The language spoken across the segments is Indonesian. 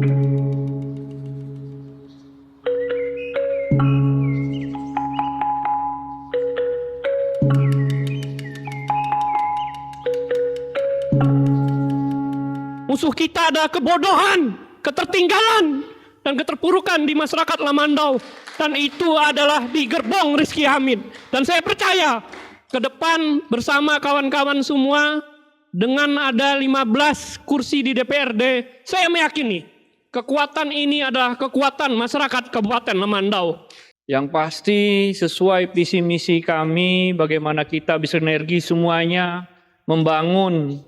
Musuh kita ada kebodohan, ketertinggalan, dan keterpurukan di masyarakat Lamandau. Dan itu adalah di gerbong Rizky Hamid. Dan saya percaya ke depan bersama kawan-kawan semua, dengan ada 15 kursi di DPRD, saya meyakini kekuatan ini adalah kekuatan masyarakat Kabupaten Lamandau. Yang pasti sesuai visi misi kami, bagaimana kita bersinergi semuanya membangun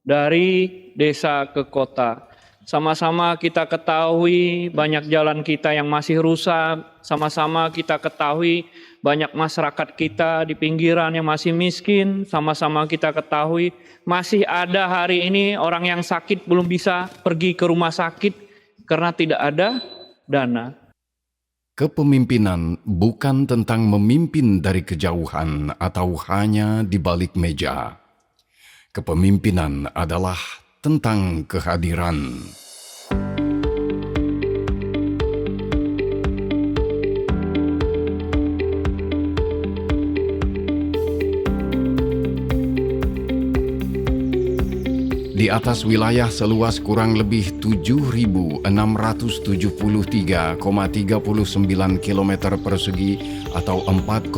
dari desa ke kota. Sama-sama kita ketahui banyak jalan kita yang masih rusak, sama-sama kita ketahui banyak masyarakat kita di pinggiran yang masih miskin, sama-sama kita ketahui masih ada hari ini orang yang sakit belum bisa pergi ke rumah sakit karena tidak ada dana. Kepemimpinan bukan tentang memimpin dari kejauhan atau hanya di balik meja. Kepemimpinan adalah tentang kehadiran. Di atas wilayah seluas kurang lebih 7.673,39 km persegi atau 4,18%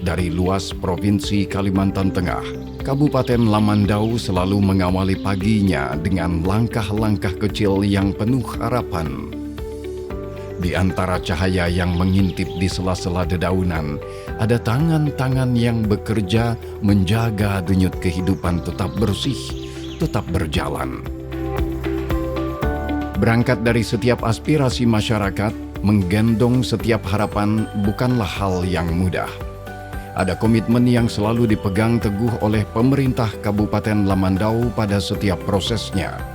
dari luas Provinsi Kalimantan Tengah, Kabupaten Lamandau selalu mengawali paginya dengan langkah-langkah kecil yang penuh harapan. Di antara cahaya yang mengintip di sela-sela dedaunan, ada tangan-tangan yang bekerja menjaga denyut kehidupan tetap bersih, tetap berjalan. Berangkat dari setiap aspirasi masyarakat, menggendong setiap harapan bukanlah hal yang mudah. Ada komitmen yang selalu dipegang teguh oleh pemerintah Kabupaten Lamandau pada setiap prosesnya.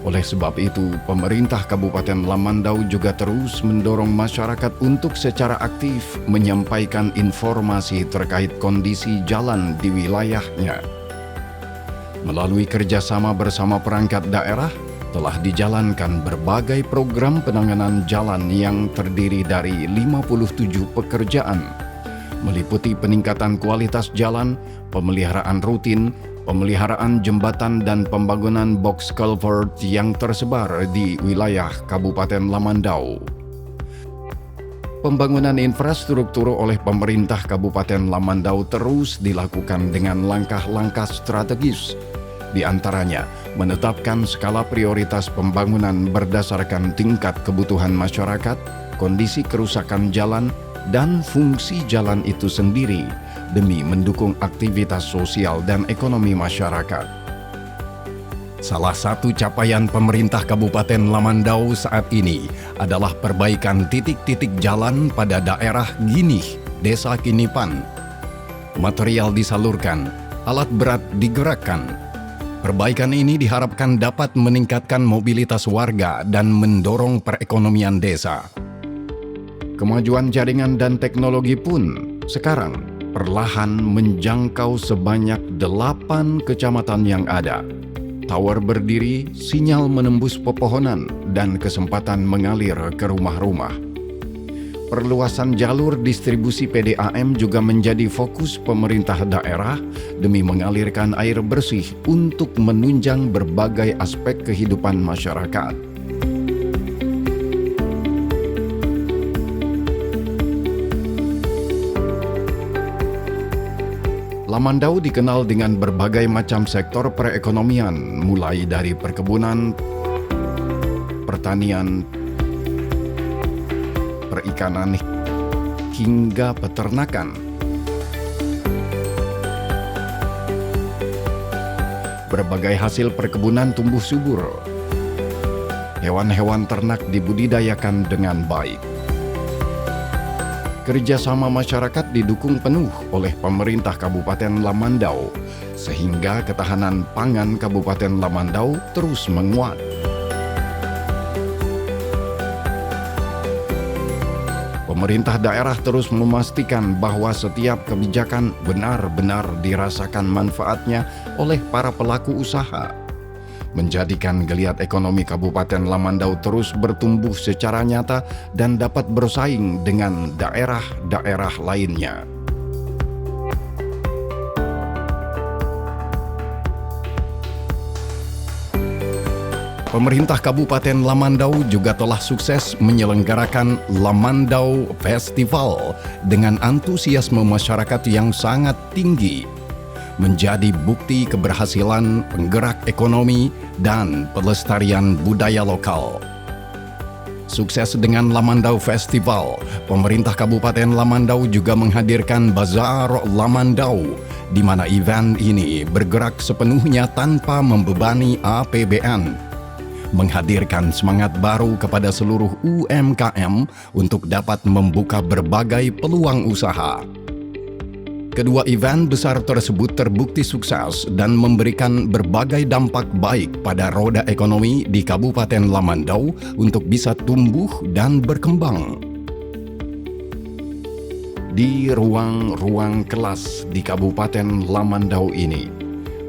Oleh sebab itu, pemerintah Kabupaten Lamandau juga terus mendorong masyarakat untuk secara aktif menyampaikan informasi terkait kondisi jalan di wilayahnya. Melalui kerjasama bersama perangkat daerah, telah dijalankan berbagai program penanganan jalan yang terdiri dari 57 pekerjaan, meliputi peningkatan kualitas jalan, pemeliharaan rutin, pemeliharaan jembatan dan pembangunan box culvert yang tersebar di wilayah Kabupaten Lamandau. Pembangunan infrastruktur oleh pemerintah Kabupaten Lamandau terus dilakukan dengan langkah-langkah strategis. Di antaranya, menetapkan skala prioritas pembangunan berdasarkan tingkat kebutuhan masyarakat, kondisi kerusakan jalan, dan fungsi jalan itu sendiri demi mendukung aktivitas sosial dan ekonomi masyarakat. Salah satu capaian pemerintah Kabupaten Lamandau saat ini adalah perbaikan titik-titik jalan pada daerah Ginih, Desa Kinipan. Material disalurkan, alat berat digerakkan. Perbaikan ini diharapkan dapat meningkatkan mobilitas warga dan mendorong perekonomian desa. Kemajuan jaringan dan teknologi pun sekarang perlahan menjangkau sebanyak 8 kecamatan yang ada. Tower berdiri, sinyal menembus pepohonan, dan kesempatan mengalir ke rumah-rumah. Perluasan jalur distribusi PDAM juga menjadi fokus pemerintah daerah demi mengalirkan air bersih untuk menunjang berbagai aspek kehidupan masyarakat. Lamandau dikenal dengan berbagai macam sektor perekonomian, mulai dari perkebunan, pertanian, perikanan, hingga peternakan. Berbagai hasil perkebunan tumbuh subur. Hewan-hewan ternak dibudidayakan dengan baik. Kerjasama masyarakat didukung penuh oleh pemerintah Kabupaten Lamandau, sehingga ketahanan pangan Kabupaten Lamandau terus menguat. Pemerintah daerah terus memastikan bahwa setiap kebijakan benar-benar dirasakan manfaatnya oleh para pelaku usaha. menjadikan geliat ekonomi Kabupaten Lamandau terus bertumbuh secara nyata dan dapat bersaing dengan daerah-daerah lainnya. Pemerintah Kabupaten Lamandau juga telah sukses menyelenggarakan Lamandau Festival dengan antusiasme masyarakat yang sangat tinggi, menjadi bukti keberhasilan penggerak ekonomi dan pelestarian budaya lokal. Sukses dengan Lamandau Festival, pemerintah Kabupaten Lamandau juga menghadirkan Bazar Lamandau, di mana event ini bergerak sepenuhnya tanpa membebani APBN, menghadirkan semangat baru kepada seluruh UMKM untuk dapat membuka berbagai peluang usaha. Kedua event besar tersebut terbukti sukses dan memberikan berbagai dampak baik pada roda ekonomi di Kabupaten Lamandau untuk bisa tumbuh dan berkembang. Di ruang-ruang kelas di Kabupaten Lamandau ini,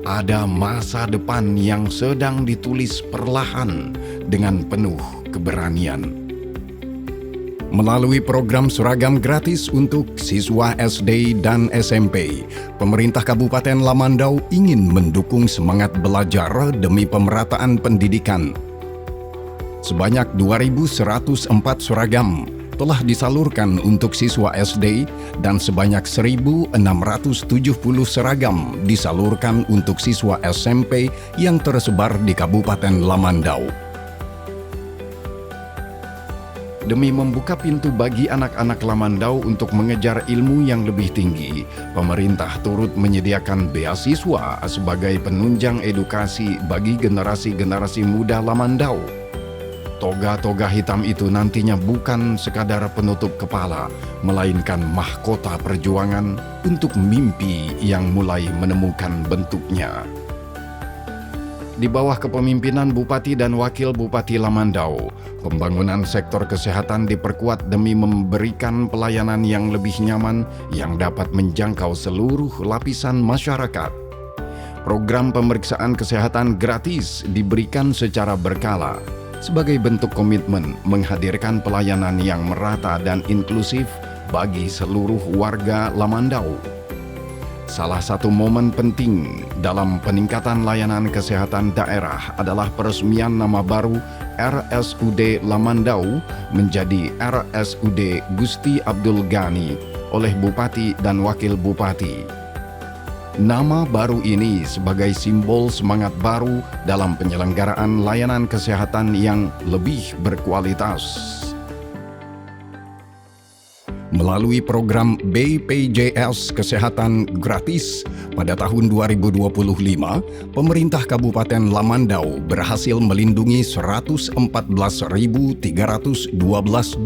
ada masa depan yang sedang ditulis perlahan dengan penuh keberanian. Melalui program seragam gratis untuk siswa SD dan SMP, pemerintah Kabupaten Lamandau ingin mendukung semangat belajar demi pemerataan pendidikan. Sebanyak 2.104 seragam telah disalurkan untuk siswa SD dan sebanyak 1.670 seragam disalurkan untuk siswa SMP yang tersebar di Kabupaten Lamandau. Demi membuka pintu bagi anak-anak Lamandau untuk mengejar ilmu yang lebih tinggi, pemerintah turut menyediakan beasiswa sebagai penunjang edukasi bagi generasi-generasi muda Lamandau. Toga-toga hitam itu nantinya bukan sekadar penutup kepala, melainkan mahkota perjuangan untuk mimpi yang mulai menemukan bentuknya. Di bawah kepemimpinan Bupati dan Wakil Bupati Lamandau, pembangunan sektor kesehatan diperkuat demi memberikan pelayanan yang lebih nyaman yang dapat menjangkau seluruh lapisan masyarakat. Program pemeriksaan kesehatan gratis diberikan secara berkala, sebagai bentuk komitmen menghadirkan pelayanan yang merata dan inklusif bagi seluruh warga Lamandau. Salah satu momen penting dalam peningkatan layanan kesehatan daerah adalah peresmian nama baru RSUD Lamandau menjadi RSUD Gusti Abdul Ghani oleh Bupati dan Wakil Bupati. Nama baru ini sebagai simbol semangat baru dalam penyelenggaraan layanan kesehatan yang lebih berkualitas. Melalui program BPJS Kesehatan Gratis pada tahun 2025, pemerintah Kabupaten Lamandau berhasil melindungi 114.312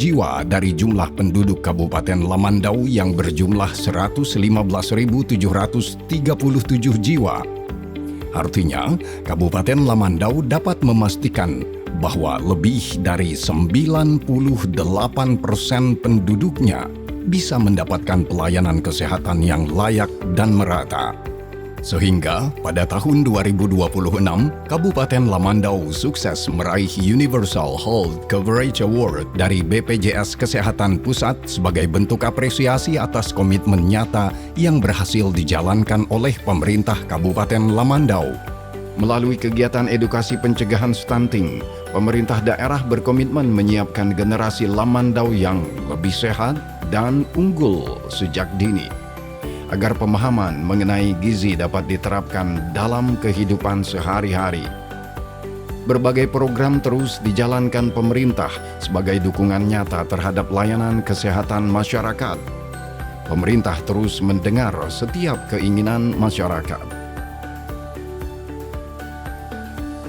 jiwa dari jumlah penduduk Kabupaten Lamandau yang berjumlah 115.737 jiwa. Artinya, Kabupaten Lamandau dapat memastikan bahwa lebih dari 98% penduduknya bisa mendapatkan pelayanan kesehatan yang layak dan merata. Sehingga pada tahun 2026, Kabupaten Lamandau sukses meraih Universal Health Coverage Award dari BPJS Kesehatan Pusat sebagai bentuk apresiasi atas komitmen nyata yang berhasil dijalankan oleh pemerintah Kabupaten Lamandau. Melalui kegiatan edukasi pencegahan stunting, pemerintah daerah berkomitmen menyiapkan generasi Lamandau yang lebih sehat dan unggul sejak dini, agar pemahaman mengenai gizi dapat diterapkan dalam kehidupan sehari-hari. Berbagai program terus dijalankan pemerintah sebagai dukungan nyata terhadap layanan kesehatan masyarakat. Pemerintah terus mendengar setiap keinginan masyarakat.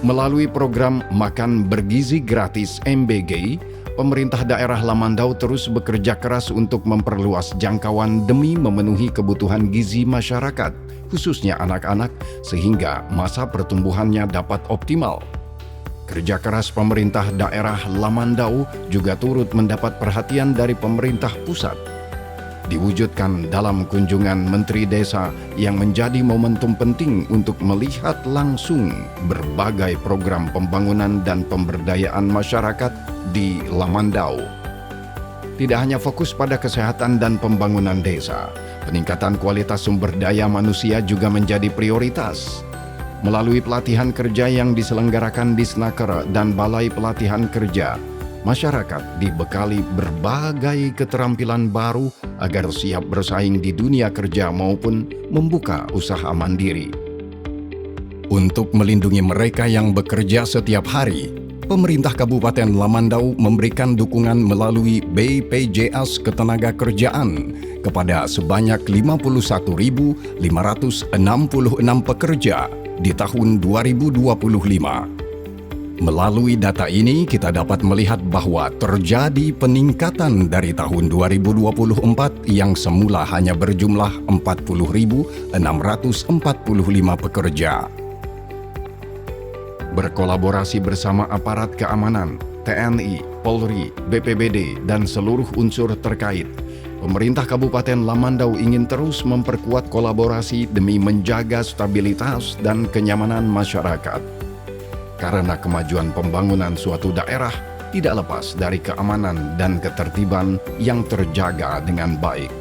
Melalui program Makan Bergizi Gratis MBG, pemerintah daerah Lamandau terus bekerja keras untuk memperluas jangkauan demi memenuhi kebutuhan gizi masyarakat, khususnya anak-anak, sehingga masa pertumbuhannya dapat optimal. Kerja keras pemerintah daerah Lamandau juga turut mendapat perhatian dari pemerintah pusat. diwujudkan dalam kunjungan Menteri Desa yang menjadi momentum penting untuk melihat langsung berbagai program pembangunan dan pemberdayaan masyarakat di Lamandau. Tidak hanya fokus pada kesehatan dan pembangunan desa, peningkatan kualitas sumber daya manusia juga menjadi prioritas. Melalui pelatihan kerja yang diselenggarakan di Snaker dan Balai Pelatihan Kerja, masyarakat dibekali berbagai keterampilan baru agar siap bersaing di dunia kerja maupun membuka usaha mandiri. Untuk melindungi mereka yang bekerja setiap hari, pemerintah Kabupaten Lamandau memberikan dukungan melalui BPJS Ketenagakerjaan kepada sebanyak 51.566 pekerja di tahun 2025. Melalui data ini, kita dapat melihat bahwa terjadi peningkatan dari tahun 2024 yang semula hanya berjumlah 40.645 pekerja. Berkolaborasi bersama aparat keamanan, TNI, Polri, BPBD, dan seluruh unsur terkait, pemerintah Kabupaten Lamandau ingin terus memperkuat kolaborasi demi menjaga stabilitas dan kenyamanan masyarakat. Karena kemajuan pembangunan suatu daerah tidak lepas dari keamanan dan ketertiban yang terjaga dengan baik.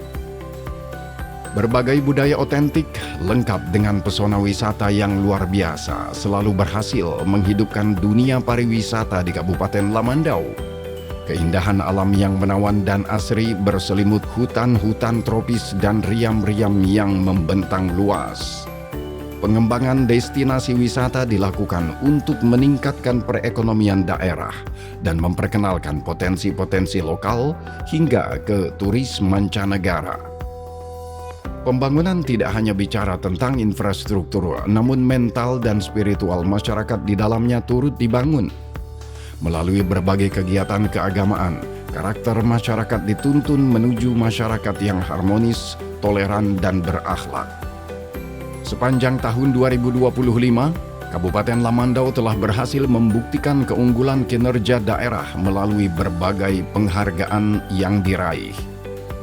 Berbagai budaya otentik lengkap dengan pesona wisata yang luar biasa selalu berhasil menghidupkan dunia pariwisata di Kabupaten Lamandau. Keindahan alam yang menawan dan asri berselimut hutan-hutan tropis dan riam-riam yang membentang luas. Pengembangan destinasi wisata dilakukan untuk meningkatkan perekonomian daerah dan memperkenalkan potensi-potensi lokal hingga ke turis mancanegara. Pembangunan tidak hanya bicara tentang infrastruktur, namun mental dan spiritual masyarakat di dalamnya turut dibangun. Melalui berbagai kegiatan keagamaan, karakter masyarakat dituntun menuju masyarakat yang harmonis, toleran, dan berakhlak. Sepanjang tahun 2025, Kabupaten Lamandau telah berhasil membuktikan keunggulan kinerja daerah melalui berbagai penghargaan yang diraih.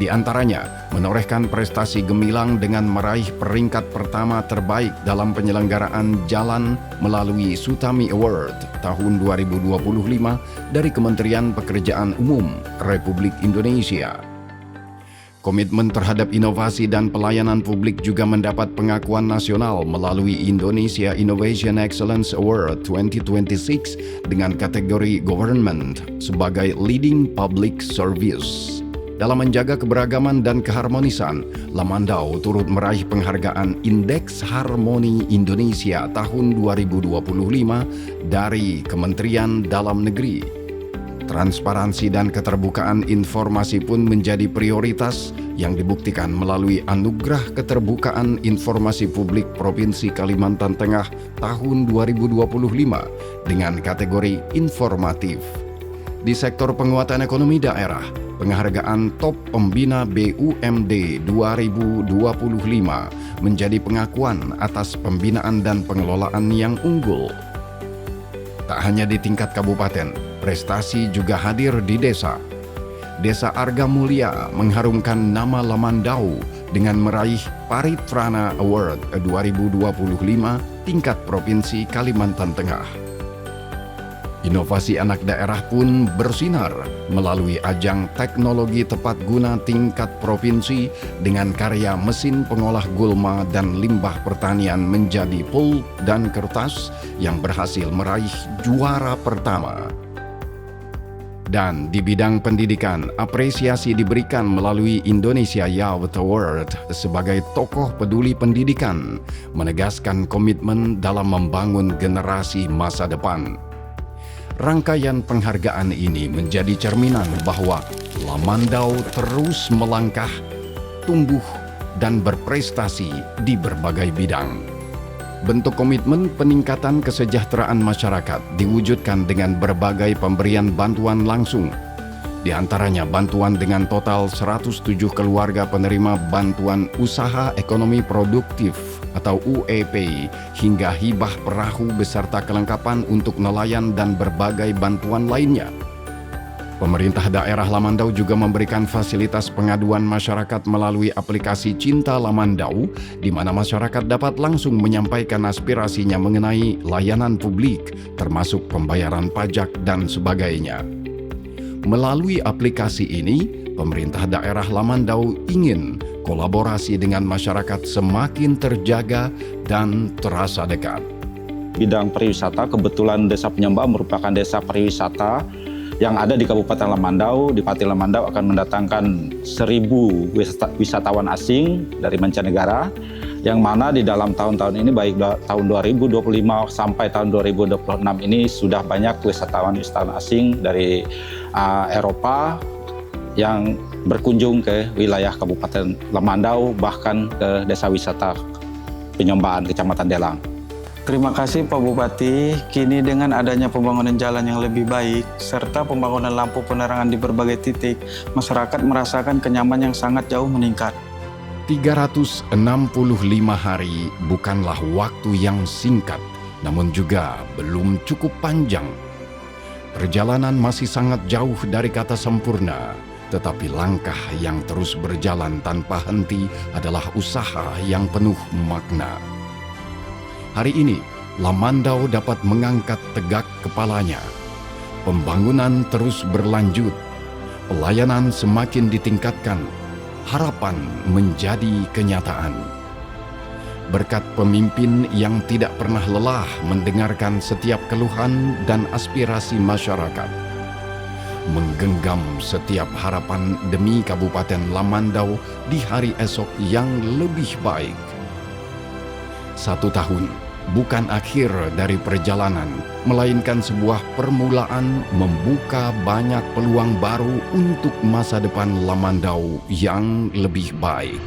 Di antaranya, menorehkan prestasi gemilang dengan meraih peringkat pertama terbaik dalam penyelenggaraan jalan melalui Sutami Award tahun 2025 dari Kementerian Pekerjaan Umum Republik Indonesia. Komitmen terhadap inovasi dan pelayanan publik juga mendapat pengakuan nasional melalui Indonesia Innovation Excellence Award 2026 dengan kategori Government sebagai Leading Public Service. Dalam menjaga keberagaman dan keharmonisan, Lamandau turut meraih penghargaan Indeks Harmoni Indonesia tahun 2025 dari Kementerian Dalam Negeri. Transparansi dan keterbukaan informasi pun menjadi prioritas yang dibuktikan melalui Anugerah Keterbukaan Informasi Publik Provinsi Kalimantan Tengah tahun 2025 dengan kategori informatif. Di sektor penguatan ekonomi daerah, penghargaan Top Pembina BUMD 2025 menjadi pengakuan atas pembinaan dan pengelolaan yang unggul. Tak hanya di tingkat kabupaten, prestasi juga hadir di desa. Desa Arga Mulia mengharumkan nama Lamandau dengan meraih Paritrana Award 2025 tingkat Provinsi Kalimantan Tengah. Inovasi anak daerah pun bersinar melalui ajang teknologi tepat guna tingkat provinsi dengan karya mesin pengolah gulma dan limbah pertanian menjadi pulp dan kertas yang berhasil meraih juara pertama. Dan di bidang pendidikan, apresiasi diberikan melalui Indonesia Youth Award sebagai tokoh peduli pendidikan, menegaskan komitmen dalam membangun generasi masa depan. Rangkaian penghargaan ini menjadi cerminan bahwa Lamandau terus melangkah, tumbuh, dan berprestasi di berbagai bidang. Bentuk komitmen peningkatan kesejahteraan masyarakat diwujudkan dengan berbagai pemberian bantuan langsung. Di antaranya bantuan dengan total 107 keluarga penerima bantuan usaha ekonomi produktif atau UEP hingga hibah perahu beserta kelengkapan untuk nelayan dan berbagai bantuan lainnya. Pemerintah daerah Lamandau juga memberikan fasilitas pengaduan masyarakat melalui aplikasi Cinta Lamandau, di mana masyarakat dapat langsung menyampaikan aspirasinya mengenai layanan publik, termasuk pembayaran pajak dan sebagainya. Melalui aplikasi ini, pemerintah daerah Lamandau ingin kolaborasi dengan masyarakat semakin terjaga dan terasa dekat. Bidang pariwisata, kebetulan Desa Penyembah merupakan desa pariwisata yang ada di Kabupaten Lamandau. Bupati Lamandau akan mendatangkan 1.000 wisatawan asing dari mancanegara, yang mana di dalam tahun-tahun ini, baik tahun 2025 sampai tahun 2026 ini, sudah banyak wisatawan asing dari Eropa yang berkunjung ke wilayah Kabupaten Lamandau, bahkan ke desa wisata Penyembahan, Kecamatan Delang. Terima kasih Pak Bupati. Kini dengan adanya pembangunan jalan yang lebih baik serta pembangunan lampu penerangan di berbagai titik, masyarakat merasakan kenyamanan yang sangat jauh meningkat. 365 hari bukanlah waktu yang singkat, namun juga belum cukup panjang. Perjalanan masih sangat jauh dari kata sempurna, tetapi langkah yang terus berjalan tanpa henti adalah usaha yang penuh makna. Hari ini, Lamandau dapat mengangkat tegak kepalanya. Pembangunan terus berlanjut, pelayanan semakin ditingkatkan, harapan menjadi kenyataan. Berkat pemimpin yang tidak pernah lelah mendengarkan setiap keluhan dan aspirasi masyarakat, menggenggam setiap harapan demi Kabupaten Lamandau di hari esok yang lebih baik. 1 tahun bukan akhir dari perjalanan, melainkan sebuah permulaan membuka banyak peluang baru untuk masa depan Lamandau yang lebih baik.